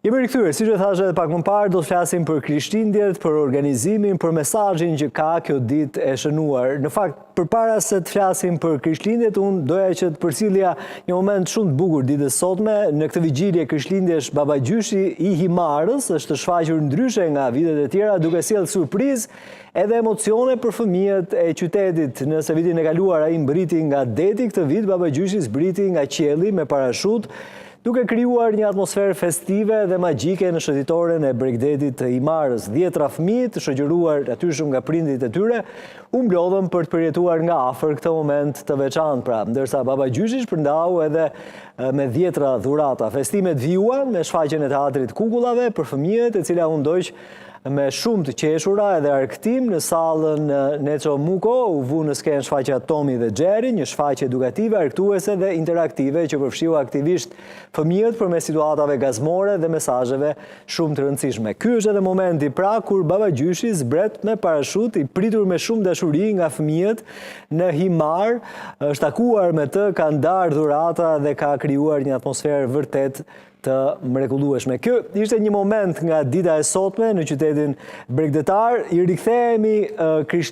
Jemi rikthyer, siç e thashë edhe pak më parë, do të flasim për Krishtlindjet, për organizimin, për mesazhin që ka kjo ditë e shënuar. Në fakt, përpara se të flasim për Krishtlindjet, unë doja që të përcjellja një moment shumë të bukur ditës sotme. Në këtë vigjilje Krishtlindjesh, Baba Gjyshi i Himarës është shfaqur ndryshe nga vitet e tjera, duke sjellë surprizë edhe emocione për fëmijët e qytetit. Nëse vitin e kaluar ai mbriti nga deti, këtë vit Baba Gjyshi zbriti nga qielli me parashut, duke krijuar një atmosferë festive dhe magjike në shëtitoren e Bregdetit të Himarës. 10 fëmijë të shoqëruar aty shumë nga prindit e tyre u mblodhën për të përjetuar nga afër këtë moment të veçantë, pra, ndërsa Baba Gjyshi shpërndau edhe me 10 dhurata. Festimet vijuan me shfaqjen e teatrit Kukullave për fëmijët, e cila u ndoq me shumë të qeshura edhe arktim. Në sallën Neco Muko u vu në skenë shfaqja Tomi dhe Gjeri, një shfaqje edukative, arktuese dhe interaktive që përfshiu aktivisht fëmijët përmes situatave gazmore dhe mesazheve shumë të rëndësishme. Ky është edhe momenti pra kur Baba Gjyshi zbret me parashut, i pritur me shumë dashuri nga fëmijët në Himar, është takuar me të, ka ndarë dhurata dhe ka krijuar një atmosferë vërtet të mrekullueshme. Kjo ishte një moment nga dita e sotme në qytetin bregdetar. I rikthehemi Krishtlindjeve